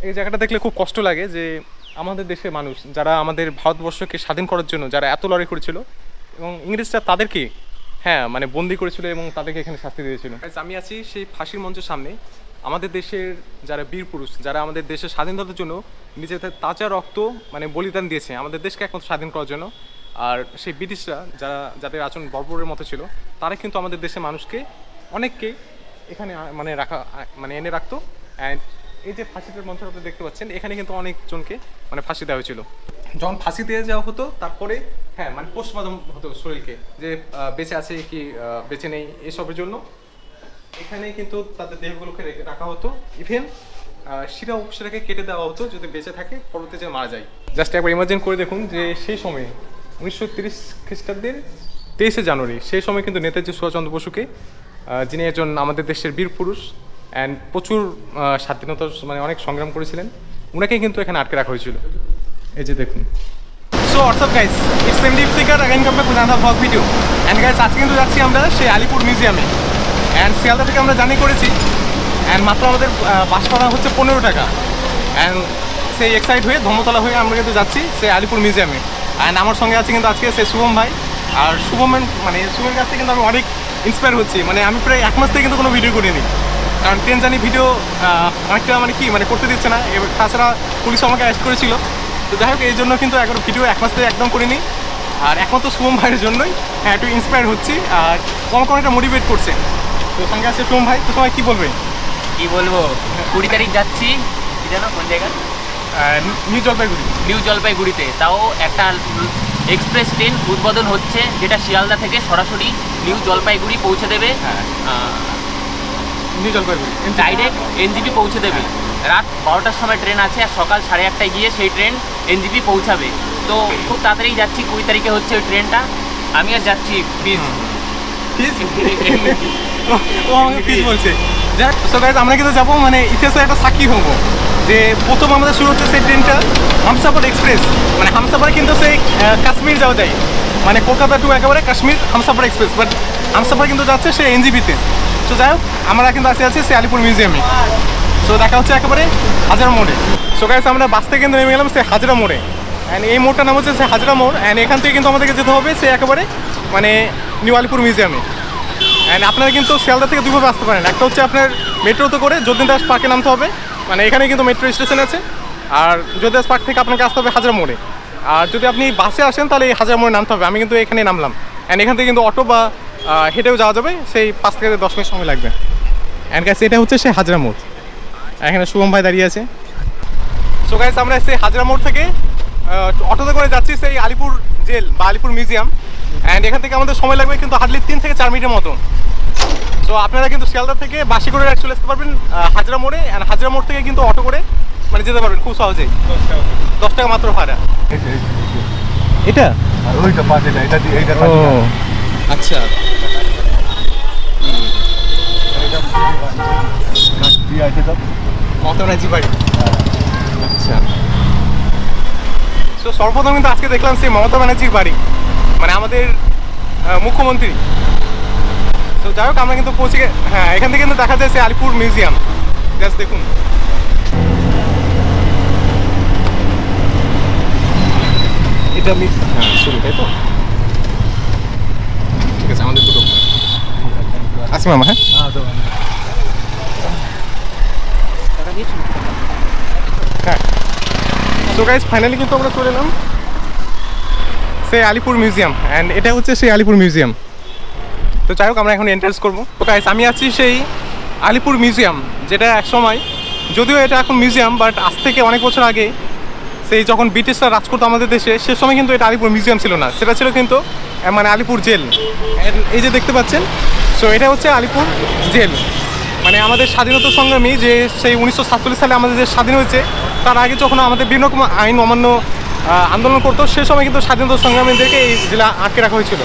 এই জায়গাটা দেখলে খুব কষ্ট লাগে যে আমাদের দেশের মানুষ যারা আমাদের ভারতবর্ষকে স্বাধীন করার জন্য যারা এত লড়াই করেছিল এবং ইংরেজরা তাদেরকে হ্যাঁ মানে বন্দি করেছিল এবং তাদেরকে এখানে শাস্তি দিয়েছিল। আমি আছি সেই ফাঁসির মঞ্চের সামনে। আমাদের দেশের যারা বীর পুরুষ যারা আমাদের দেশের স্বাধীনতার জন্য নিজেদের তাজা রক্ত মানে বলিদান দিয়েছে আমাদের দেশকে একমাত্র স্বাধীন করার জন্য। আর সেই ব্রিটিশরা যারা যাদের আচরণ বর্বরের মতো ছিল তারা কিন্তু আমাদের দেশের মানুষকে অনেককে এখানে মানে রাখা মানে এনে রাখতো। অ্যান্ড এই যে ফাঁসিটার মঞ্চ আপনি দেখতে পাচ্ছেন এখানে কিন্তু অনেকজনকে মানে ফাঁসি দেওয়া হয়েছিল। যখন ফাঁসি দিয়ে যাওয়া হতো তারপরে হ্যাঁ মানে পোস্টমর্টম হতো শরীরকে যে বেঁচে আছে কি বেঁচে নেই এসবের জন্য এখানে কিন্তু তাদের দেহগুলোকে রাখা হতো। ইভেন শিরা উপশিরাকে কেটে দেওয়া হতো যদি বেঁচে থাকে পরবর্তী যে মারা যায়। জাস্ট একবার ইমাজিন করে দেখুন যে সেই সময়ে 1930 খ্রিস্টাব্দের 23শে জানুয়ারি সেই সময় কিন্তু নেতাজি সুভাষচন্দ্র বসুকে যিনি একজন আমাদের দেশের বীর পুরুষ অ্যান্ড প্রচুর স্বাধীনতার মানে অনেক সংগ্রাম করেছিলেন ওনাকে কিন্তু এখানে আটকে রাখা হয়েছিল। এই যে দেখুন। So what's up guys, it's MD Fikar again come back with another blog video. And guys আজকে কিন্তু যাচ্ছি আমরা সেই আলিপুর মিউজিয়ামে। অ্যান্ড শিয়ালদা থেকে আমরা জার্নি করেছি অ্যান্ড মাত্র আমাদের বাস ভাড়া হচ্ছে 15 টাকা। অ্যান্ড সেই এক্সাইট হয়ে ধর্মতলা হয়ে আমরা কিন্তু যাচ্ছি সেই আলিপুর মিউজিয়ামে। অ্যান্ড আমার সঙ্গে আছে কিন্তু আজকে সেই শুভম ভাই। আর শুভমের মানে শুভমের কাছ থেকে কিন্তু আমি অনেক ইন্সপায়ার হচ্ছি। মানে আমি প্রায় 1 মাস থেকে কিন্তু কোনো ভিডিও করিনি কারণ ট্রেন জার্নি ভিডিও অনেকটা মানে কি মানে করতে দিচ্ছে না। এবার তাছাড়া পুলিশ আমাকে অ্যারেস্ট করেছিল। তো যাই হোক এই জন্য কিন্তু এখন ভিডিও 1 মাস থেকে একদম করিনি। আর একমাত্র শুভম ভাইয়ের জন্যই হ্যাঁ একটু ইন্সপায়ার হচ্ছি আর আমাকে অনেকটা মোটিভেট করছে। তো সঙ্গে আছে শুভম ভাই। তো সবাই কী বলবে? কি বলবো, 20 তারিখ যাচ্ছি কি জানো কোন জায়গায়? নিউ জলপাইগুড়িতে। তাও একটা এক্সপ্রেস ট্রেন উদ্বোধন হচ্ছে যেটা শিয়ালদা থেকে সরাসরি নিউ জলপাইগুড়ি পৌঁছে দেবে। নিউ জলপাইগুড়ি ডাইরেক্ট এনজিপি পৌঁছে দেবে। রাত 12টার সময় ট্রেন আছে আর সকাল 8:30টায় গিয়ে সেই ট্রেন এনজিপি পৌঁছাবে। তো খুব তাড়াতাড়ি যাচ্ছি, 20 তারিখে হচ্ছে ওই ট্রেনটা। আমি আর যাচ্ছি প্লিজ। ও আমাকে প্লিজ বলছে। যাক সো গাইস আমরা কিন্তু যাবো মানে ইতিহাসে একটা সাক্ষী হবো যে প্রথম আমাদের শুরু হচ্ছে সেই ট্রেনটা হামসাফার এক্সপ্রেস। মানে হামসাফারে কিন্তু সেই কাশ্মীর যাওয়া যায় মানে কলকাতা টু একেবারে কাশ্মীর হামসাফার এক্সপ্রেস। বাট হামসাফার কিন্তু যাচ্ছে সেই এনজিপিতে। তো যাই হোক আমরা কিন্তু আছি সেই আলিপুর মিউজিয়ামে। সো দেখা হচ্ছে একেবারে হাজরা মোড়ে। সো গাইস আমরা বাস থেকে কিন্তু নেমে গেলাম সেই হাজরা মোড়ে। অ্যান্ড এই মোড়টার নাম হচ্ছে সেই হাজরা মোড়। অ্যান্ড এখান থেকে কিন্তু আমাদেরকে যেতে হবে সে একেবারে মানে নিউ আলিপুর মিউজিয়ামে। অ্যান্ড আপনারা কিন্তু শিয়ালদা থেকে দুইভাবে আসতে পারেন। একটা হচ্ছে আপনার মেট্রোতে করে যতীন্দ্রদাস পার্কে নামতে হবে, মানে এখানে কিন্তু মেট্রো স্টেশন আছে। আর যতীন্দ্রদাস পার্ক থেকে আপনাকে আসতে হবে হাজরা মোড়ে। আর যদি আপনি বাসে আসেন তাহলে এই হাজরা মোড়ে নামতে হবে। আমি কিন্তু এখানে নামলাম। অ্যান্ড এখান থেকে কিন্তু অটো বা হেঁটেও যাওয়া যাবে, সেই 5 থেকে 10 মিনিট সময় লাগবে। অ্যান্ড গাইস এটা হচ্ছে সেই হাজরা মোড়। এখানে শুভম ভাই দাঁড়িয়ে আছে। সো গাইস আমরা সেই হাজরা মোড় থেকে অটোতে করে যাচ্ছি সেই আলিপুর জেল বা আলিপুর মিউজিয়াম। অ্যান্ড এখান থেকে আমাদের সময় লাগবে কিন্তু হার্ডলি 3 থেকে 4 মিনিটের মতো। সো আপনারা কিন্তু শিয়ালদা থেকে বাসি করে চলে আসতে পারবেন হাজরা মোড়ে। অ্যান্ড হাজরা মোড় থেকে কিন্তু অটো করে মানে যেতে পারবেন খুব সহজেই। 10 টাকা মাত্র ভাড়া। এটা ওইটা পাশে এটা এইটা ও আচ্ছা মমতাজি বাড়ি। আচ্ছা সো সর্বপ্রথম কিন্তু আজকে দেখলাম সেই মমতা ব্যানার্জির বাড়ি মানে আমাদের মুখ্যমন্ত্রী। তো যাই হোক আমরা কিন্তু পৌঁছে হ্যাঁ এখান থেকে কিন্তু দেখা যায় সেই আলিপুর মিউজিয়াম। জাস্ট দেখুন এটা আমি হ্যাঁ শুরু তাই তো ঠিক আছে আমাদের দুটো আসি মামা। হ্যাঁ হ্যাঁ সো গাইস ফাইনালি কিন্তু আমরা চলে এলাম সেই আলিপুর মিউজিয়াম। অ্যান্ড এটা হচ্ছে সেই আলিপুর মিউজিয়াম। তো যাই হোক আমরা এখন এন্ট্রেন্স করবো। তো গাইস আমি আছি সেই আলিপুর মিউজিয়াম যেটা একসময় যদিও এটা এখন মিউজিয়াম বাট আজ থেকে অনেক বছর আগে সেই যখন ব্রিটিশরা রাজ করতো আমাদের দেশে সে সময় কিন্তু এটা আলিপুর মিউজিয়াম ছিল না, সেটা ছিল কিন্তু মানে আলিপুর জেল। এই যে দেখতে পাচ্ছেন সো এটা হচ্ছে আলিপুর জেল। মানে আমাদের স্বাধীনতা সংগ্রামী যে সেই 1947 সালে আমাদের দেশ স্বাধীন হয়েছে তার আগে যখন আমাদের বিভিন্ন রকম আইন অমান্য আন্দোলন করতো সে সময় কিন্তু স্বাধীনতা সংগ্রামীদেরকে এই জেলা আটকে রাখা হয়েছিল।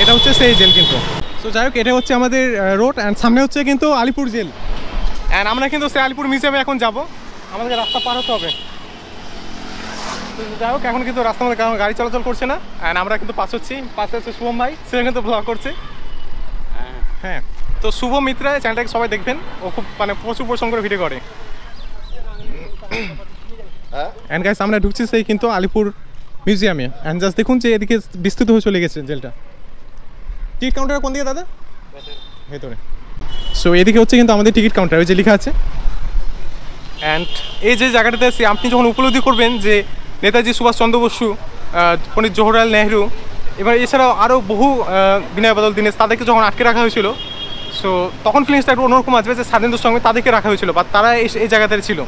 এটা হচ্ছে সেই জেল কিন্তু। তো যাই হোক এটা হচ্ছে আমাদের রোড অ্যান্ড সামনে হচ্ছে কিন্তু আলিপুর জেল। অ্যান্ড আমরা কিন্তু সেই আলিপুর মিউজিয়ামে এখন যাব, আমাদেরকে রাস্তা পার হতে হবে। তো যাই হোক এখন কিন্তু রাস্তার মধ্যে কারণ গাড়ি চলাচল করছে না। অ্যান্ড আমরা কিন্তু পাস হচ্ছি, পাশে হচ্ছে শুভম ভাই, সে কিন্তু ব্লগ করছে। হ্যাঁ তো শুভ মিত্রা চ্যানেলটাকে সবাই দেখবেন, ও খুব মানে প্রচুর পরিশ্রম করে ভিডিও করে। অ্যান্ড গাইস আমরা ঢুকছি সেই কিন্তু আলিপুর মিউজিয়ামে। অ্যান্ড জাস্ট দেখুন যে এদিকে বিস্তৃত হয়ে চলে গেছে জেলটা। টিকিট কাউন্টার কোন দিকে দাদা? ভেতরে। সো এদিকে হচ্ছে কিন্তু আমাদের টিকিট কাউন্টার, ওই যে লেখা আছে। অ্যান্ড এই যে জায়গাটাতে আছি, আপনি যখন উপলব্ধি করবেন যে নেতাজি সুভাষচন্দ্র বসু, পণ্ডিত জওহরলাল নেহরু, এবার এছাড়াও আরও বহু বিনয় বাদল দীনেশ, তাদেরকে যখন আটকে রাখা হয়েছিল, সো তখন ফিলিংসটা একটু অন্যরকম আসবে যে স্বাধীনতার সঙ্গে তাদেরকে রাখা হয়েছিল বা তারা এই জায়গাতে ছিল।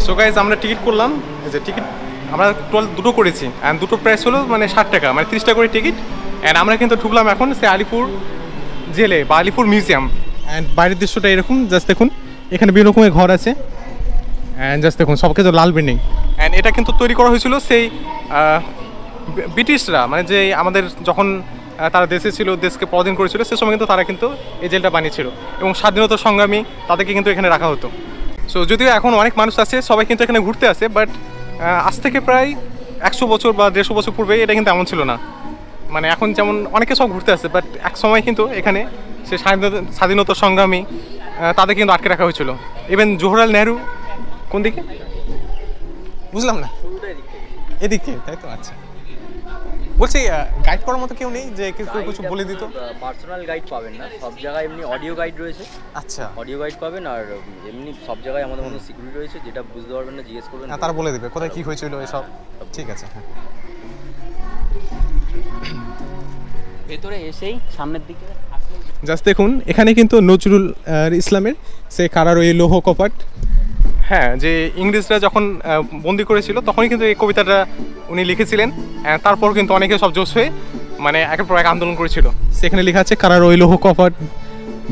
সো গাইজ আমরা টিকিট করলাম, এই যে টিকিট আমরা টোটাল দুটো করেছি। অ্যান্ড দুটো প্রাইস হলো মানে 60 টাকা, মানে 30 টাকা করে টিকিট। অ্যান্ড আমরা কিন্তু ঢুকলাম এখন সে আলিপুর জেলে বা আলিপুর মিউজিয়াম। অ্যান্ড বাইরের দৃশ্যটা এরকম, জাস্ট দেখুন এখানে বিভিন্ন রকমের ঘর আছে। অ্যান্ড জাস্ট দেখুন সব কিছু লাল বিল্ডিং। অ্যান্ড এটা কিন্তু তৈরি করা হয়েছিল সেই ব্রিটিশরা, মানে যে আমাদের যখন তারা দেশে ছিল, দেশকে পরাধীন করেছিল, সে সময় কিন্তু তারা কিন্তু এই জেলটা বানিয়েছিল এবং স্বাধীনতা সংগ্রামী তাদেরকে কিন্তু এখানে রাখা হতো। সো যদিও এখন অনেক মানুষ আছে, সবাই কিন্তু এখানে ঘুরতে আসে, বাট আজ থেকে প্রায় 100 বছর বা 150 বছর পূর্বে এটা কিন্তু এমন ছিল না। মানে এখন যেমন অনেকে সব ঘুরতে আসে, বাট এক সময় কিন্তু এখানে সে স্বাধীনতা সংগ্রামী তাদের কিন্তু আটকে রাখা হয়েছিল। ইভেন জওহরলাল নেহরু কোন দিকে বুঝলাম না, এদিক থেকে, তাই তো? আচ্ছা, বলছি গাইড করার মতো কেউ নেই যে কেউ কিছু বলে দিত? পার্সোনাল গাইড পাবেন না, সব জায়গায় এমনি অডিও গাইড রয়েছে। আচ্ছা, অডিও গাইড পাবেন, আর এমনি সব জায়গায় আমাদের মতো সিকিউরিটি রয়েছে, যেটা বুঝতে পারবেন না জিজ্ঞেস করবেন, হ্যাঁ তারা বলে দেবে কোথায় কী হয়েছিল এসব। ঠিক আছে, হ্যাঁ। ভেতরে এসেই সামনের দিকে জাস্ট দেখুন এখানে কিন্তু নজরুল ইসলামের সে কারার ওই লৌহ কপাট, হ্যাঁ, যে ইংরেজরা যখন বন্দি করেছিল তখনই কিন্তু এই কবিতাটা উনি লিখেছিলেন। তারপর কিন্তু অনেকে সব জোশ হয়ে মানে একের পর এক আন্দোলন করেছিল। সেখানে লেখা আছে কারার ওই লৌহ কপাট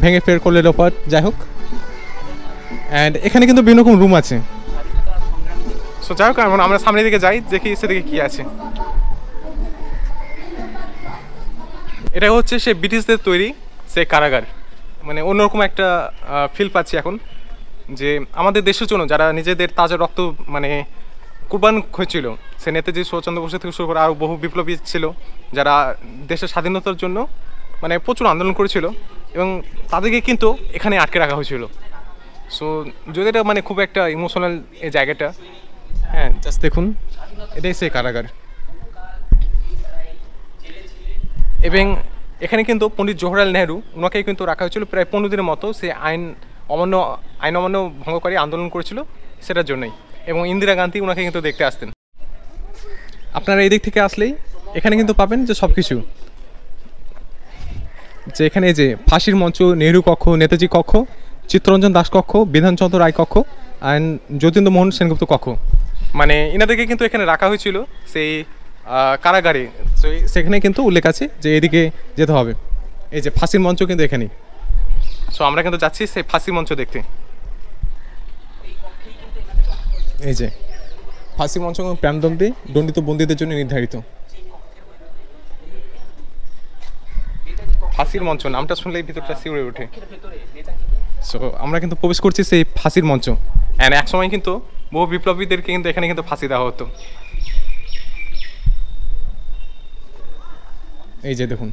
ভেঙে ফের করলে লোপাট, যাই হোক। অ্যান্ড এখানে কিন্তু বিভিন্ন রকম রুম আছে। সো যাই হোক, আমরা সামনের দিকে যাই, দেখি সেদিকে কী আছে। এটা হচ্ছে সে ব্রিটিশদের তৈরি সে কারাগার, মানে অন্যরকম একটা ফিল পাচ্ছি এখন, যে আমাদের দেশের জন্য যারা নিজেদের তাজা রক্ত মানে কুরবান হয়েছিল, সে নেতাজি সুভাষচন্দ্র বসু থেকে শুরু করে আরও বহু বিপ্লবী ছিল যারা দেশের স্বাধীনতার জন্য মানে প্রচুর আন্দোলন করেছিল, এবং তাদেরকে কিন্তু এখানে আটকে রাখা হয়েছিল। সো যদি এটা মানে খুব একটা ইমোশনাল এই জায়গাটা, হ্যাঁ জাস্ট দেখুন এটাই সে কারাগার। এবং এখানে কিন্তু পণ্ডিত জওহরলাল নেহরু ওনাকে কিন্তু রাখা হয়েছিল প্রায় 15 দিনের মতো, সে আইন অমান্য ভঙ্গকারী আন্দোলন করেছিল সেটার জন্যই। এবং ইন্দিরা গান্ধী ওনাকে কিন্তু দেখতে আসতেন। আপনারা এই দিক থেকে আসলেই এখানে কিন্তু পাবেন যে সব কিছু, যে এখানে যে ফাঁসির মঞ্চ, নেহরু কক্ষ, নেতাজি কক্ষ, চিত্তরঞ্জন দাস কক্ষ, বিধানচন্দ্র রায় কক্ষ, অ্যান্ড যতীন্দ্র মোহন সেনগুপ্ত কক্ষ, মানে এনাদেরকে কিন্তু এখানে রাখা হয়েছিল সেই কারাগারে। সেখানে কিন্তু উল্লেখ আছে যে এদিকে যেতে হবে। এই যে ফাঁসির মঞ্চ কিন্তু এখানেই। সো আমরা কিন্তু যাচ্ছি সেই ফাঁসির মঞ্চ দেখতে। এই যে ফাঁসির মঞ্চ প্রাণদণ্ডে দণ্ডিত বন্দীদের জন্য নির্ধারিত। ফাঁসির মঞ্চ নামটা শুনলেই ভিতরটা শিউরে ওঠে। সো আমরা কিন্তু প্রবেশ করছি সেই ফাঁসির মঞ্চ। অ্যান্ড এক সময় কিন্তু বহু বিপ্লবীদেরকে কিন্তু এখানে কিন্তু ফাঁসি দেওয়া হতো। এই যে দেখুন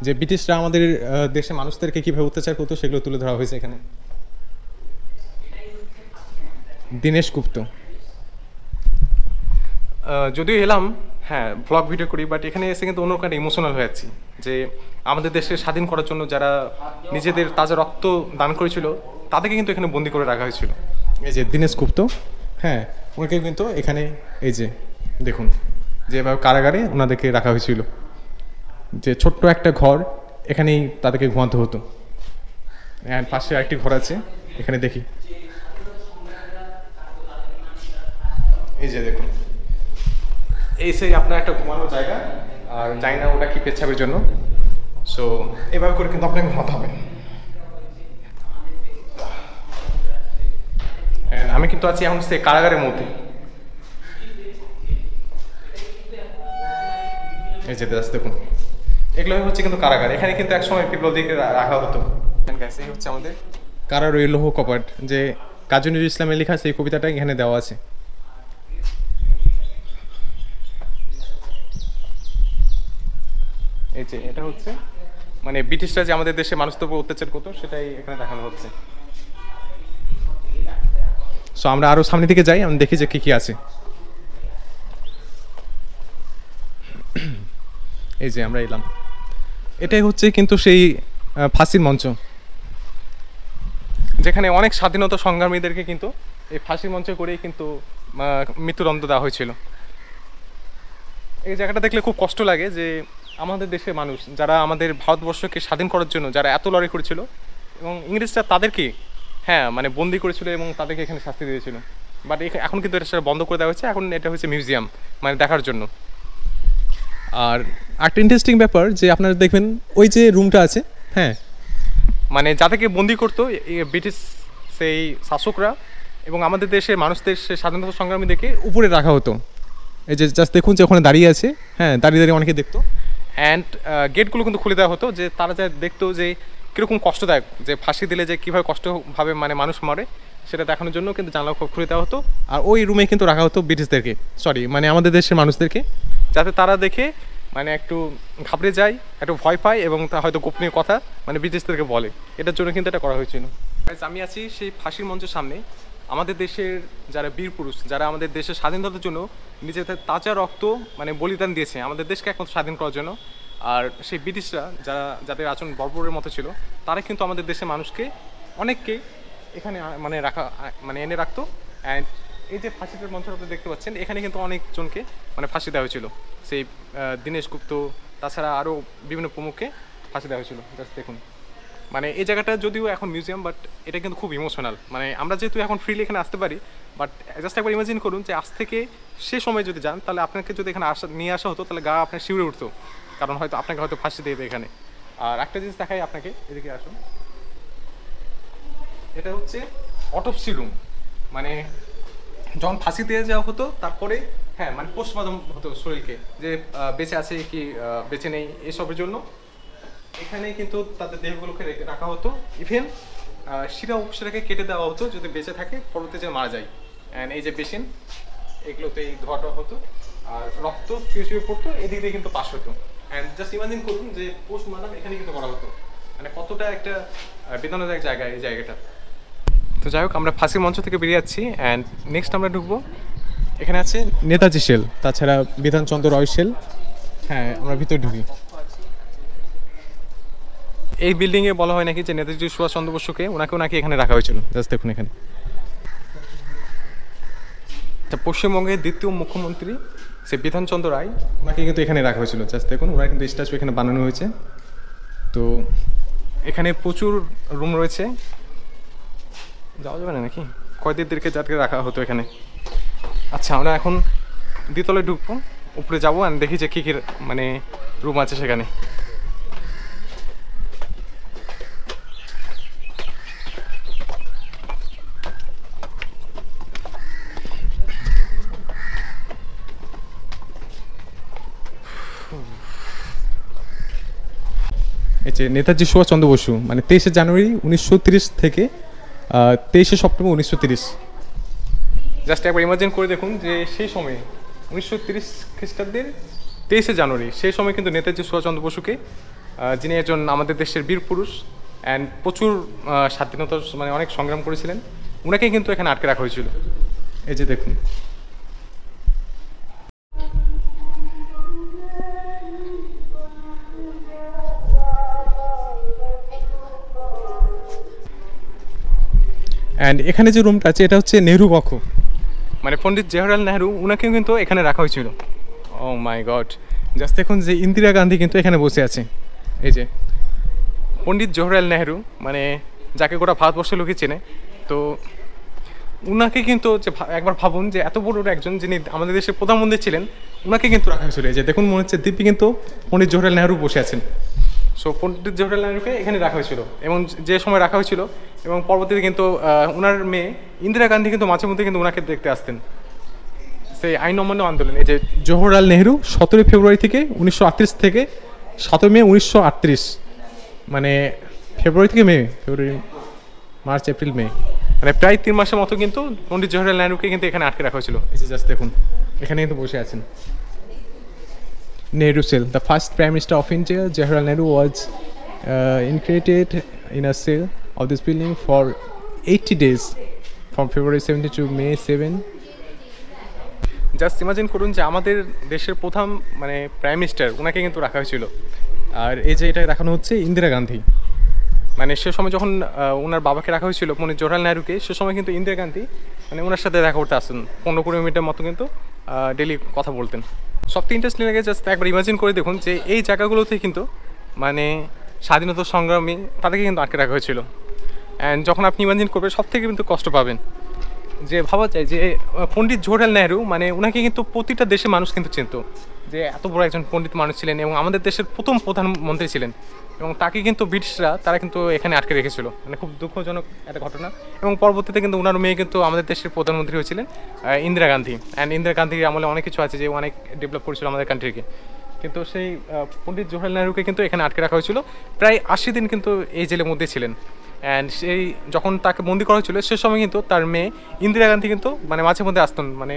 যে ব্রিটিশরা আমাদের দেশে মানুষদেরকে কীভাবে অত্যাচার করতো সেগুলো তুলে ধরা হয়েছে এখানে। দীনেশ গুপ্ত, যদিও এলাম হ্যাঁ ব্লগ ভিডিও করি, বাট এখানে এসে কিন্তু অন্য একটা ইমোশনাল হয়ে যাচ্ছি, যে আমাদের দেশে স্বাধীন করার জন্য যারা নিজেদের তাজা রক্ত দান করেছিল তাদেরকে কিন্তু এখানে বন্দি করে রাখা হয়েছিল। এই যে দীনেশ গুপ্ত, হ্যাঁ ওনাকে কিন্তু এখানে এই যে দেখুন যেভাবে কারাগারে ওনাদেরকে রাখা হয়েছিল, যে ছোট্ট একটা ঘর, এখানেই তাদেরকে ঘুমাতে হতো। অ্যান্ড পাশে আরেকটি ঘর আছে, এখানে দেখি এই যে দেখুন এই সেই আপনার একটা ঘুমানোর জায়গা, আর জানি না ওটা কি পেচ্ছাবের জন্য। সো এভাবে করে কিন্তু আপনাকে ঘুমাতে হবে। আমি কিন্তু আছি এখন সেই কারাগারের মধ্যে। এই যে দেখুন এগুলোই হচ্ছে কিন্তু কারাগার। এখানে কিন্তু একসময় বিপ্লবীদেরকে রাখা হতো। এই হচ্ছে আমাদের কারার ওই লৌহ কপাট, যে কাজী নজরুল ইসলামের লেখা সেই কবিতাটা এখানে দেওয়া আছে। এই যে এটা হচ্ছে মানে ব্রিটিশরা যে আমাদের দেশে মানুষদের উপর অত্যাচার করতো সেটাই এখানে দেখানো হচ্ছে। সো আমরা আরও সামনের দিকে যাই, আমি দেখি যে কী কী আছে। এই যে আমরা এলাম, এটাই হচ্ছে কিন্তু সেই ফাঁসির মঞ্চ, যেখানে অনেক স্বাধীনতা সংগ্রামীদেরকে কিন্তু এই ফাঁসির মঞ্চে করেই কিন্তু মৃত্যুদণ্ড দেওয়া হয়েছিল। এই জায়গাটা দেখলে খুব কষ্ট লাগে যে আমাদের দেশের মানুষ যারা আমাদের ভারতবর্ষকে স্বাধীন করার জন্য যারা এত লড়াই করেছিল, এবং ইংরেজরা তাদেরকে হ্যাঁ মানে বন্দি করেছিল এবং তাদেরকে এখানে শাস্তি দিয়েছিল। বাট এখন কিন্তু এটা সেটা বন্ধ করে দেওয়া হয়েছে, এখন এটা হচ্ছে মিউজিয়াম মানে দেখার জন্য। আর একটা ইন্টারেস্টিং ব্যাপার যে আপনারা দেখবেন ওই যে রুমটা আছে, হ্যাঁ মানে যাদেরকে বন্দি করতো ব্রিটিশ সেই শাসকরা, এবং আমাদের দেশের মানুষদের স্বাধীনতা সংগ্রামীদেরকে উপরে রাখা হতো। এই যে জাস্ট দেখুন যে ওখানে দাঁড়িয়ে আছে, হ্যাঁ দাঁড়িয়ে দাঁড়িয়ে অনেকে দেখতো। অ্যান্ড গেটগুলো কিন্তু খুলে দেওয়া হতো যে তারা যা দেখতো যে কীরকম কষ্টদায়ক, যে ফাঁসি দিলে যে কীভাবে কষ্টভাবে মানে মানুষ মরে সেটা দেখানোর জন্য কিন্তু জানলা খুলে দেওয়া হতো। আর ওই রুমে কিন্তু রাখা হতো ব্রিটিশদেরকে, সরি মানে আমাদের দেশের মানুষদেরকে, যাতে তারা দেখে মানে একটু ঘাবড়ে যায়, একটু ভয় পায় এবং তা হয়তো গোপনীয় কথা মানে ব্রিটিশদেরকে বলে। এটার জন্য কিন্তু এটা করা হয়েছিল। আমি আছি সেই ফাঁসির মঞ্চের সামনে। আমাদের দেশের যারা বীর পুরুষ, যারা আমাদের দেশের স্বাধীনতার জন্য নিজেদের তাজা রক্ত মানে বলিদান দিয়েছে আমাদের দেশকে একমাত্র স্বাধীন করার জন্য। আর সেই ব্রিটিশরা যাদের আচরণ বর্বরের মতো ছিল, তারা কিন্তু আমাদের দেশের মানুষকে অনেককেই এখানে মানে এনে রাখতো। অ্যান্ড এই যে ফাঁসিটার মঞ্চ আপনি দেখতে পাচ্ছেন, এখানে কিন্তু অনেকজনকে মানে ফাঁসি দেওয়া হয়েছিল। সেই দীনেশ গুপ্ত, তাছাড়া আরও বিভিন্ন প্রমুখকে ফাঁসি দেওয়া হয়েছিল। জাস্ট দেখুন মানে এই জায়গাটা যদিও এখন মিউজিয়াম, বাট এটা কিন্তু খুব ইমোশনাল। মানে আমরা যেহেতু এখন ফ্রিলি এখানে আসতে পারি, বাট জাস্ট একবার ইমাজিন করুন যে আজ থেকে সে সময় যদি যান, তাহলে আপনাকে যদি এখানে নিয়ে আসা হতো, তাহলে গা আপনার শিউরে উঠতো, কারণ হয়তো আপনাকে হয়তো ফাঁসি দেবে এখানে। আর একটা জিনিস দেখাই আপনাকে, এদিকে আসুন, এটা হচ্ছে অটোপসি রুম। মানে যখন ফাঁসি দিয়ে যাওয়া হতো তারপরে হ্যাঁ মানে পোস্টমর্টম হতো শরীরকে, যে বেঁচে আছে কি বেঁচে নেই এসবের জন্য এখানে কিন্তু তাদের দেহগুলোকে রাখা হতো। ইভেন শিরা উপশিরাকে কেটে দেওয়া হতো যদি বেঁচে থাকে, পরবর্তী যে মারা যায়। অ্যান্ড এই যে পেশেন্ট, এগুলোতে এই ধোয়াটা হতো আর রক্ত শুয়ে পড়তো, এদিক দিয়ে কিন্তু পাস হতো। অ্যান্ড জাস্ট ইমাজিন করুন যে পোস্টমর্টম এখানে কিন্তু করা হতো, মানে কতটা একটা বেদনাদায়ক জায়গা এই জায়গাটা। তো যাই হোক, আমরা ফাঁসির মঞ্চ থেকে বেরিয়ে যাচ্ছি। অ্যান্ড নেক্সট আমরা ঢুকবো, এখানে আছে নেতাজি সেল, তাছাড়া বিধানচন্দ্র রয় সেল। হ্যাঁ আমরা ভিতরে ঢুকি। এই বিল্ডিংয়ে বলা হয় নাকি যে নেতাজি সুভাষচন্দ্র বসুকে ওনাকেও নাকি এখানে রাখা হয়েছিল। জাস্ট দেখুন এখানে। পশ্চিমবঙ্গের দ্বিতীয় মুখ্যমন্ত্রী সে বিধানচন্দ্র রায়, ওনাকে কিন্তু এখানে রাখা হয়েছিল। জাস্ট দেখুন, ওনার কিন্তু স্ট্যাচু এখানে বানানো হয়েছে। তো এখানে প্রচুর রুম রয়েছে, যাওয়া যাবে না নাকি কয়েদিদেরকে যাদেরকে রাখা হতো এখানে। আচ্ছা আমরা এখন দ্বিতলায় ঢুকবো, উপরে যাবো আর দেখি যে কী কী মানে রুম আছে সেখানে। এই যে নেতাজি সুভাষচন্দ্র বসু, মানে 23শে জানুয়ারি 1930 থেকে 23শে সেপ্টেম্বর 1930। জাস্ট একবার ইমাজিন করে দেখুন যে সেই সময়ে 1930 খ্রিস্টাব্দের 23শে জানুয়ারি, সেই সময় কিন্তু নেতাজি সুভাষচন্দ্র বসুকে, যিনি একজন আমাদের দেশের বীর পুরুষ অ্যান্ড প্রচুর স্বাধীনতার মানে অনেক সংগ্রাম করেছিলেন, ওনাকে কিন্তু এখানে আটকে রাখা হয়েছিল। এই যে দেখুন। অ্যান্ড এখানে যে রুমটা আছে এটা হচ্ছে নেহরু কক্ষ, মানে পণ্ডিত জওহরলাল নেহরু ওনাকেও কিন্তু এখানে রাখা হয়েছিল। ও মাই গড, জাস্ট দেখুন যে ইন্দিরা গান্ধী কিন্তু এখানে বসে আছে। এই যে পণ্ডিত জওহরলাল নেহরু, মানে যাকে গোটা ভারতবর্ষের লোকে চেনে, তো ওনাকে কিন্তু যে একবার ভাবুন যে এত বড় একজন যিনি আমাদের দেশের প্রধানমন্ত্রী ছিলেন, ওনাকে কিন্তু রাখা হয়েছিল। এই যে দেখুন, মনে হচ্ছে দিব্যি কিন্তু পণ্ডিত জওহরলাল নেহরু বসে আছেন। সো পণ্ডিত জওহরলাল নেহরুকে এখানে রাখা হয়েছিল, এবং যে সময় রাখা হয়েছিল, এবং পরবর্তীতে কিন্তু ওনার মেয়ে ইন্দিরা গান্ধী কিন্তু মাঝে মধ্যে কিন্তু ওনাকে দেখতে আসতেন সেই আইন অমান্য আন্দোলন। এই যে জওহরলাল নেহরু 17 ফেব্রুয়ারি থেকে 1938 থেকে 7 মে 1938, মানে ফেব্রুয়ারি থেকে মে, ফেব্রুয়ারি মার্চ এপ্রিল মে, মানে প্রায় 3 মাসের মতো কিন্তু পণ্ডিত জওহরলাল নেহরুকে কিন্তু এখানে আটকে রাখা হয়েছিল। এই যে জাস্ট দেখুন, এখানে কিন্তু বসে আছেন। Nehru Cell, the first Prime Minister of India, Jawaharlal Nehru, was Incarcerated in a cell of this building for 80 days from February 17 to May 7. Just imagine করুন যে আমাদের দেশের প্রথম মানে প্রাইম মিনিস্টার ওনাকে কিন্তু রাখা হয়েছিল। আর এই যে এটা দেখানো হচ্ছে ইন্দিরা গান্ধী, মানে সে সময় যখন ওনার বাবাকে রাখা হয়েছিল পণ্ডিত জওহরলাল নেহরুকে, সে সময় কিন্তু ইন্দিরা গান্ধী মানে ওনার সাথে দেখা করতে আসতেন, 15-20 মিনিটের মতো কিন্তু ডেলি কথা বলতেন। সবথেকে ইন্টারেস্টিং লাগে জাস্ট একবার ইমাজিন করে দেখুন যে এই জায়গাগুলোতে কিন্তু মানে স্বাধীনতা সংগ্রামী তাদেরকে কিন্তু আটকে রাখা হয়েছিল। অ্যান্ড যখন আপনি ইমাজিন করবেন সব থেকে কিন্তু কষ্ট পাবেন যে ভাবা যায় যে পণ্ডিত জওহরলাল নেহরু মানে ওনাকে কিন্তু প্রতিটা দেশের মানুষ কিন্তু চিনত, যে এত বড় একজন পণ্ডিত মানুষ ছিলেন এবং আমাদের দেশের প্রথম প্রধানমন্ত্রী ছিলেন, এবং তাকে কিন্তু ব্রিটিশরা তারা কিন্তু এখানে আটকে রেখেছিল, মানে খুব দুঃখজনক একটা ঘটনা। এবং পরবর্তীতে কিন্তু ওনার মেয়ে কিন্তু আমাদের দেশের প্রধানমন্ত্রী হয়েছিলেন ইন্দিরা গান্ধী। অ্যান্ড ইন্দিরা গান্ধীর আমলে অনেক কিছু আছে যে অনেক ডেভেলপ করেছিল আমাদের কান্ট্রিকে, কিন্তু সেই পণ্ডিত জওহরলাল নেহরুকে কিন্তু এখানে আটকে রাখা হয়েছিল, প্রায় 80 দিন কিন্তু এই জেলের মধ্যে ছিলেন। অ্যান্ড সেই যখন তাকে বন্দি করা হয়েছিল সে সময় কিন্তু তার মেয়ে ইন্দিরা গান্ধী কিন্তু মানে মাঝে মধ্যে আসতেন, মানে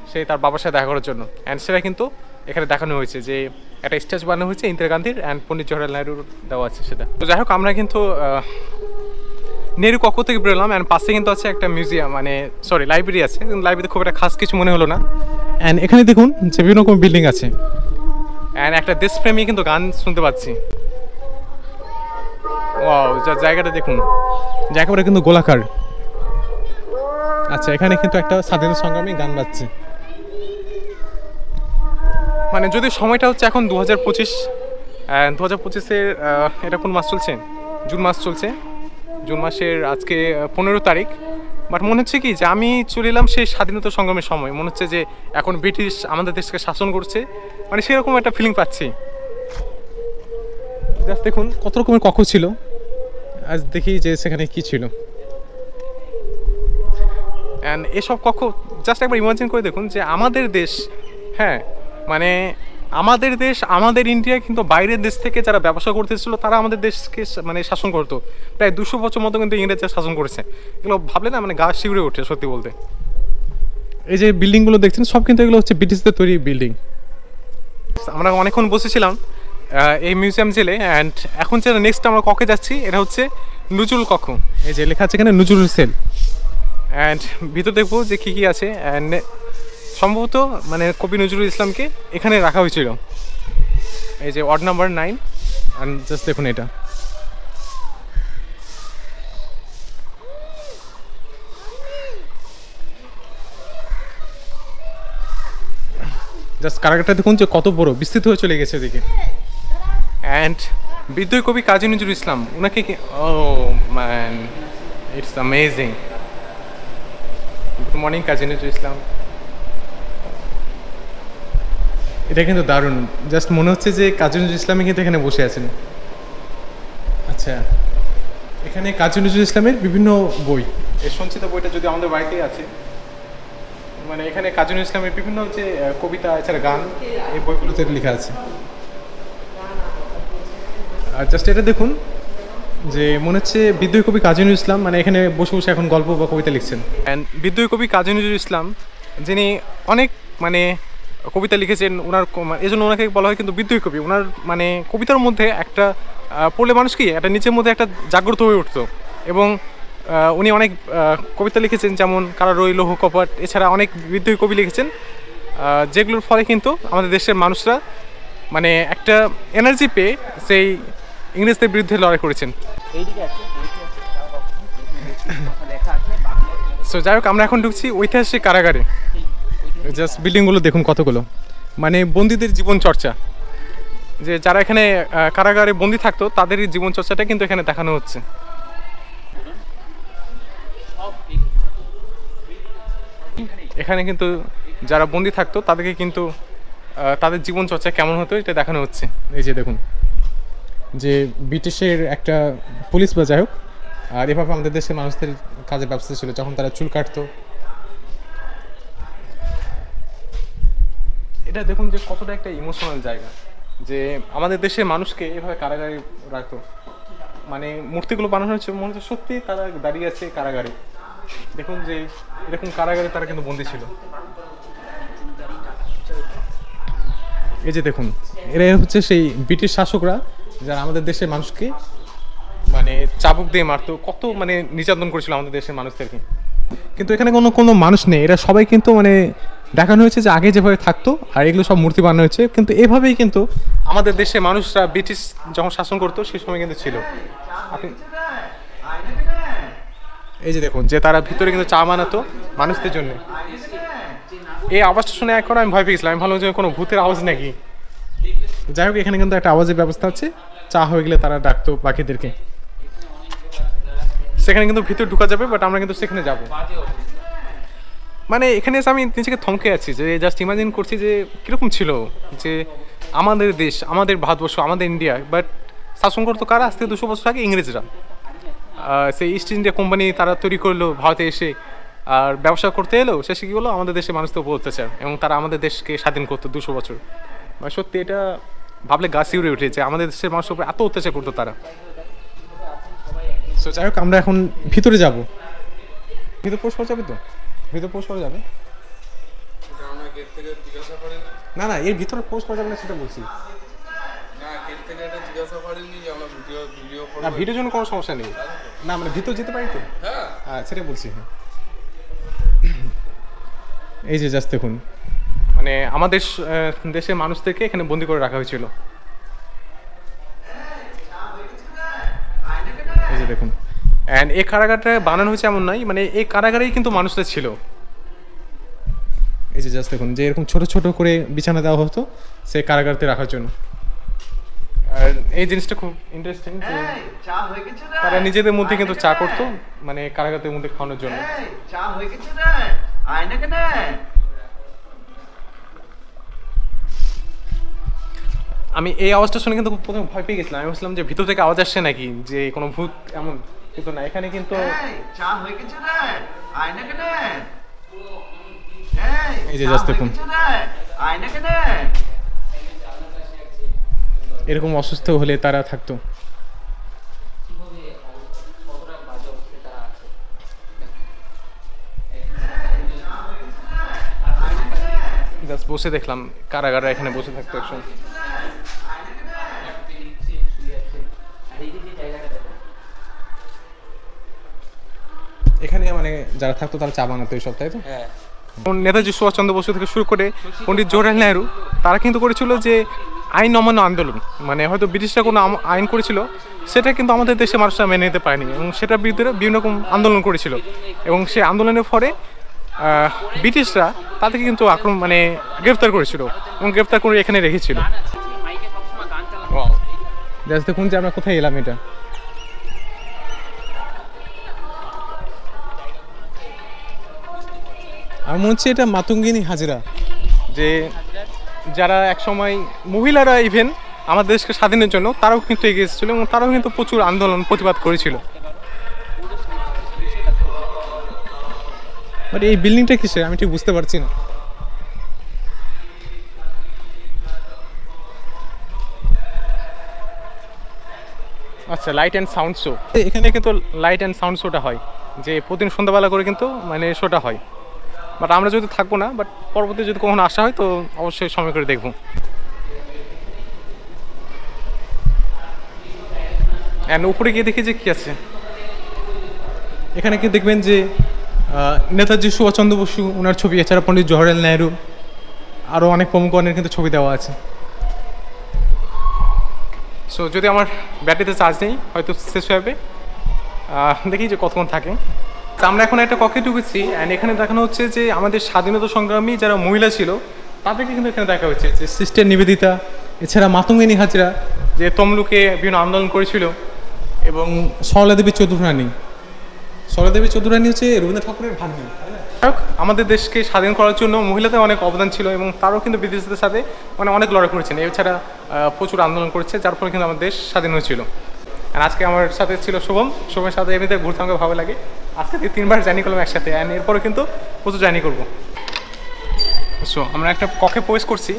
সে তার বাবার সাথে দেখা করার জন্য। অ্যান্ড সেটা কিন্তু এখানে দেখানো হয়েছে যে একটা স্ট্যাচু বানানো হয়েছে ইন্দিরা গান্ধীর, অ্যান্ড পণ্ডিত জওহরলাল নেহরুর দেওয়া আছে সেটা। তো যাই হোক আমরা কিন্তু নেহরু কক্ষ থেকে বেরোলাম, অ্যান্ড পাশে কিন্তু আছে একটা মিউজিয়াম, মানে সরি লাইব্রেরি আছে, কিন্তু লাইব্রেরিতে খুব একটা খাস কিছু মনে হলো না। অ্যান্ড এখানে দেখুন যে বিভিন্ন রকম বিল্ডিং আছে, অ্যান্ড একটা দেশপ্রেমী কিন্তু গান শুনতে পাচ্ছি। ওয়াও, জায়গাটা দেখুন, জায়গাটা কিন্তু গোলাকার। আচ্ছা, এখানে কিন্তু একটা স্বাধীনতা সংগ্রামী গান বাজছে, মানে যদি সময়টা হচ্ছে এখন 2025, 2025-এর এটা কোন মাস চলছে? জুন মাস চলছে। জুন মাসের আজকে 15 তারিখ। বাট মনে হচ্ছে কি যে আমি চলে এলাম সেই স্বাধীনতা সংগ্রামের সময়, মনে হচ্ছে যে এখন ব্রিটিশ আমাদের দেশকে শাসন করছে, মানে সেরকম একটা ফিলিং পাচ্ছি। জাস্ট দেখুন কত রকমের কক্ষ ছিল, আজ দেখি যে সেখানে কি ছিল। অ্যান্ড এসব কক্ষ জাস্ট একবার ইমাজিন করে দেখুন যে আমাদের দেশ, হ্যাঁ মানে আমাদের দেশ, আমাদের ইন্ডিয়া কিন্তু বাইরের দেশ থেকে যারা ব্যবসা করতে এসেছিলো তারা আমাদের দেশকে মানে শাসন করতো, প্রায় 200 বছর মতো কিন্তু ইংরেজরা শাসন করেছে। এগুলো ভাবলে না মানে গা শিউরে ওঠে সত্যি বলতে। এই যে বিল্ডিংগুলো দেখছেন সব কিন্তু এগুলো হচ্ছে ব্রিটিশদের তৈরি বিল্ডিং। আমরা অনেকক্ষণ বসেছিলাম এই মিউজিয়াম জেলে, অ্যান্ড এখন যেটা নেক্সট আমরা কক্ষে যাচ্ছি এটা হচ্ছে নজরুল কক্ষ। এই যে লেখা আছে এখানে নজরুল সেল, অ্যান্ড ভিতর দেখবো যে কী কী আছে। অ্যান্ড সম্ভবত মানে কবি নজরুল ইসলামকে এখানে রাখা হয়েছিল। এই যে ওয়ার্ড নাম্বার 9, অ্যান্ড জাস্ট দেখুন এটা। জাস্ট কারাগারটা দেখুন যে কত বড়, বিস্তৃত হয়ে চলে গেছে এদিকে। অ্যান্ড বিদ্রোহী কবি কাজী নজরুল ইসলাম ওনাকে oh man, it's amazing. Good morning Kazi Nazrul Islam. এটা কিন্তু দারুণ, জাস্ট মনে হচ্ছে যে কাজী নজরুল ইসলামই কিন্তু এখানে বসে আছেন। আচ্ছা, এখানে কাজী নজরুল ইসলামের বিভিন্ন বই, এই সঞ্চিত বইটা যদি আমাদের বাড়িতেই আছে, মানে এখানে কাজী নজরুল ইসলামের বিভিন্ন যে কবিতা এছাড়া গান এই বইগুলোতে লেখা আছে। আর জাস্ট এটা দেখুন যে মনে হচ্ছে বিদ্রোহী কবি কাজী নজরুল ইসলাম মানে এখানে বসে বসে এখন গল্প বা কবিতা লিখছেন। অ্যান্ড বিদ্রোহী কবি কাজী নজরুল ইসলাম যিনি অনেক মানে কবিতা লিখেছেন, ওনার এই জন্য ওনাকে বলা হয় কিন্তু বিদ্রোহী কবি। ওনার মানে কবিতার মধ্যে একটা পড়লে মানুষ কি একটা নিজের মধ্যে একটা জাগ্রত হয়ে উঠতো, এবং উনি অনেক কবিতা লিখেছেন যেমন কারারই লৌহ কপাট, এছাড়া অনেক বিদ্রোহী কবি লিখেছেন, যেগুলোর ফলে কিন্তু আমাদের দেশের মানুষরা মানে একটা এনার্জি পেয়ে সেই ইংরেজদের বিরুদ্ধে লড়াই করেছেন। সো যাই হোক আমরা এখন ঢুকছি ঐতিহাসিক কারাগারে। জাস্ট বিল্ডিংগুলো দেখুন কতগুলো, মানে বন্দীদের জীবন চর্চা, যে যারা এখানে কারাগারে বন্দি থাকতো তাদেরই জীবন চর্চাটা কিন্তু এখানে দেখানো হচ্ছে। এখানে কিন্তু যারা বন্দি থাকতো তাদেরকে কিন্তু তাদের জীবন চর্চা কেমন হতো এটা দেখানো হচ্ছে। এই যে দেখুন যে ব্রিটিশের একটা পুলিশ বা যাই হোক, আর এভাবে আমাদের দেশের মানুষদের কাজে ব্যবস্থা ছিল যখন তারা চুল কাটতো। এটা দেখুন যে কতটা একটা ইমোশনাল জায়গা, যে আমাদের দেশের মানুষকে এভাবে কারাগারে রাখতো, মানে মূর্তিগুলো বানানো হয়েছে মনে হচ্ছে সত্যি তারা দাঁড়িয়ে আছে কারাগারে। দেখুন যে এরকম কারাগারে তারা কিন্তু বন্দী ছিল। এই যে দেখুন এরা হচ্ছে সেই ব্রিটিশ শাসকরা যারা আমাদের দেশের মানুষকে মানে চাবুক দিয়ে মারতো, কত মানে নির্যাতন করেছিল আমাদের দেশের মানুষদেরকে। কিন্তু এখানে কোনো কোনো মানুষ নেই, এরা সবাই কিন্তু মানে দেখানো হয়েছে যে আগে যেভাবে থাকতো আর এগুলো সব মূর্তি বানানো হয়েছে, কিন্তু এভাবেই কিন্তু আমাদের দেশের মানুষরা ব্রিটিশ যখন শাসন করতো সেই সময় কিন্তু ছিল। আপনি এই যে দেখুন যে তারা ভিতরে কিন্তু চা বানাতো মানুষদের জন্য। এই আওয়াজটা শুনে এখন আমি ভয় পেয়েছিলাম, আমি ভাবলাম যে কোনো ভূতের আওয়াজ নাকি। যাই হোক এখানে কিন্তু একটা আওয়াজের ব্যবস্থা আছে, চা হয়ে গেলে তারা ডাকতো পাখিদেরকে। সেখানে কিন্তু ভিতরে ঢুকা যাবে, বাট আমরা কিন্তু সেখানে যাব। মানে এখানে এসে আমি নিজেকে থমকে আছি, যে জাস্ট ইমাজিন করছি যে কীরকম ছিল যে আমাদের দেশ, আমাদের ভারতবর্ষ, আমাদের ইন্ডিয়া, বাট শাসন করতো কারা? আজ থেকে 200 বছর আগে ইংরেজরা। সেই ইস্ট ইন্ডিয়া কোম্পানি তারা তৈরি করলো ভারতে এসে, আর ব্যবসা করতে এলো, শেষে কী হলো? আমাদের দেশের মানুষ তো অত্যাচার, এবং তারা আমাদের দেশকে স্বাধীন করতো 200 বছর। মানে সত্যি এটা ভাবলে গা শিউরে উঠেছে, আমাদের দেশের মানুষের উপর এত অত্যাচার করতো তারা। সো যাই হোক আমরা এখন ভিতরে যাব। ভিতরে প্রবেশ করা যাবে তো? ভিতরে প্রবেশ করা যাবে? না না, এর ভিতরে প্রবেশ করা যাবে না সেটা বলছি। না, ভিডিওর জন্য কোনো সমস্যা নেই। না মানে ভিতরে যেতে পারি তো? হ্যাঁ সেটা বলছি। এই যে জাস্ট দেখুন, মানে আমাদের দেশের মানুষদেরকে এখানে বন্দি করে রাখা হয়েছিল। এই যে দেখুন, অ্যান্ড এই কারাগারটা বানানো হয়েছে এমন নয়, মানে এই কারাগারেই কিন্তু মানুষরা ছিল। এই যে জাস্ট দেখুন যে এরকম ছোট ছোট করে বিছানা দেওয়া হতো সেই কারাগারতে রাখার জন্য। আর এই জিনিসটা খুব ইন্টারেস্টিং যে তারা নিজেদের মধ্যে কিন্তু চা করতো, মানে কারাগারের মধ্যে খাওয়ানোর জন্য। আমি এই আওয়াজটা শুনে কিন্তু প্রথমে ভয় পেয়ে গেছিলাম, আমি ভাবছিলাম যে ভিতর থেকে আওয়াজ আসছে নাকি, যে কোনো ভূত এমন, কিন্তু না, এখানে কিন্তু এই যে জাস্ট দেখুন এরকম অসুস্থ হলে তারা থাকতো। জাস্ট বসে দেখলাম কারাগাররা এখানে বসে থাকতো একসময়। এখানে মানে যারা থাকতো তারা চা বানাতো এই সব, তাই তো? হ্যাঁ। নেতাজি সুভাষচন্দ্র বসু থেকে শুরু করে পণ্ডিত জওহরলাল নেহরু, তারা কিন্তু করেছিল যে আইন অমান্য আন্দোলন। মানে হয়তো ব্রিটিশরা কোনো আইন করেছিল, সেটা কিন্তু আমাদের দেশে মানুষরা মেনে নিতে পারেনি, এবং সেটার বিরুদ্ধে বিভিন্ন রকম আন্দোলন করেছিল। এবং সেই আন্দোলনের ফলে ব্রিটিশরা তাদেরকে কিন্তু মানে গ্রেফতার করেছিল, এবং গ্রেফতার করে এখানে রেখেছিল। জাস্ট দেখুন যে আমরা কোথায় এলাম। এটা আমার মনে হচ্ছে এটা মাতঙ্গিনী হাজরা, যে যারা একসময় মহিলারা ইভেন আমাদের দেশকে স্বাধীনের জন্য তারাও কিন্তু এগিয়ে এসেছিল, এবং তারাও কিন্তু প্রচুর আন্দোলন প্রতিবাদ করেছিল। বাট এই বিল্ডিংটা কিসের আমি ঠিক বুঝতে পারছি না। আচ্ছা, লাইট অ্যান্ড সাউন্ড শো। এখানে কিন্তু লাইট অ্যান্ড সাউন্ড শোটা হয়, যে প্রতিদিন সন্ধ্যাবেলা করে কিন্তু মানে শোটা হয়। বাট আমরা যদি থাকবো না, বাট পরবর্তী যদি কখনো আসা হয় তো অবশ্যই সময় করে দেখবো। অ্যান্ড উপরে গিয়ে দেখি যে কী আছে এখানে। কি দেখবেন যে নেতাজি সুভাষচন্দ্র বসু ওনার ছবি, এছাড়া পণ্ডিত জওহরলাল নেহরু, আরও অনেক প্রমুখগণের কিন্তু ছবি দেওয়া আছে। সো যদি আমার ব্যাটারিতে চার্জ নেই, হয়তো শেষ হয়ে যাবে, দেখি যে কতক্ষণ থাকে। তো আমরা এখন একটা কক্ষে ঢুকেছি, অ্যান্ড এখানে দেখানো হচ্ছে যে আমাদের স্বাধীনতা সংগ্রামী যারা মহিলা ছিল তাদেরকে কিন্তু এখানে দেখা হচ্ছে, যে সিস্টার নিবেদিতা, এছাড়া মাতঙ্গিনী হাজরা যে তমলুকে বিভিন্ন আন্দোলন করেছিল, এবং সরলা দেবী চৌধুরানী। সরলা দেবী চৌধুরানী হচ্ছে রবীন্দ্রনাথ ঠাকুরের ভাগ্নি। আমাদের দেশকে স্বাধীন করার জন্য মহিলাদের অনেক অবদান ছিল, এবং তারাও কিন্তু ব্রিটিশদের সাথে মানে অনেক লড়াই করেছেন, এছাড়া প্রচুর আন্দোলন করেছে, যার ফলে কিন্তু আমাদের দেশ স্বাধীন হয়েছিল। আর আজকে আমার সাথে ছিল শুভমের সাথে এমনিতে ঘুরতে আমাকে ভালো লাগে। আজকে 3বার জার্নি করলাম একসাথে, অ্যান্ড এরপরে কিন্তু প্রচুর জার্নি করবো। সো আমরা একটা কক্ষে প্রবেশ করছি,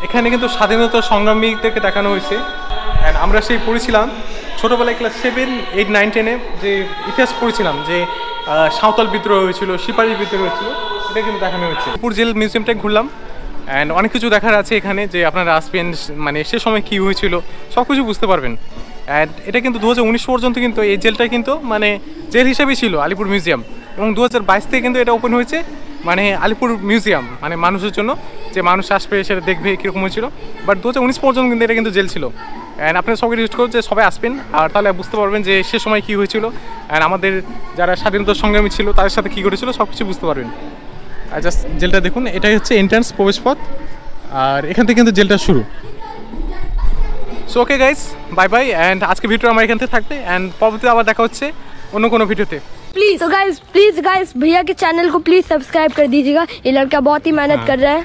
এখানে কিন্তু স্বাধীনতা সংগ্রামীদেরকে দেখানো হয়েছে। অ্যান্ড আমরা সেই পড়েছিলাম ছোটোবেলায় ক্লাস 7, 8, 9, 10-এ যে ইতিহাস পড়েছিলাম, যে সাঁওতাল বিদ্রোহ হয়েছিল, সিপাহী বিদ্রোহ হয়েছিল, এটা কিন্তু দেখানো হয়েছে। পুর জেল মিউজিয়ামটাই ঘুরলাম, অ্যান্ড অনেক কিছু দেখার আছে এখানে, যে আপনারা আসবেন মানে সে সময় কী হয়েছিল সব কিছু বুঝতে পারবেন। অ্যান্ড এটা কিন্তু 2019 পর্যন্ত কিন্তু এই জেলটা কিন্তু মানে জেল হিসেবেই ছিল আলিপুর মিউজিয়াম, এবং 2022 থেকে কিন্তু এটা ওপেন হয়েছে মানে আলিপুর মিউজিয়াম, মানে মানুষের জন্য, যে মানুষ আসবে সেটা দেখবে কীরকম হয়েছিল। বাট 2019 পর্যন্ত কিন্তু এটা কিন্তু জেল ছিল। অ্যান্ড আপনারা সবাই রিকোয়েস্ট করো যে সবাই আসবেন, আর তাহলে বুঝতে পারবেন যে সে সময় কী হয়েছিল, অ্যান্ড আমাদের যারা স্বাধীনতা সংগ্রামী ছিল তাদের সাথে কী ঘটেছিল সব কিছু বুঝতে পারবেন। আর জাস্ট জেলটা দেখুন, এটাই হচ্ছে এন্ট্রান্স প্রবেশপথ, আর এখান থেকে কিন্তু জেলটা শুরু। So okay guys, bye bye, and আজকে ভিডিও আমার এখান থেকে থাকবে, অ্যান্ড পরবর্তীতে আবার দেখা হচ্ছে অন্য কোনো ভিডিওতে। प्लीज गाइस भैया के चैनल को प्लीज सब्सक्राइब कर दीजिएगा, ये लड़का बहुत ही मेहनत कर रहा है।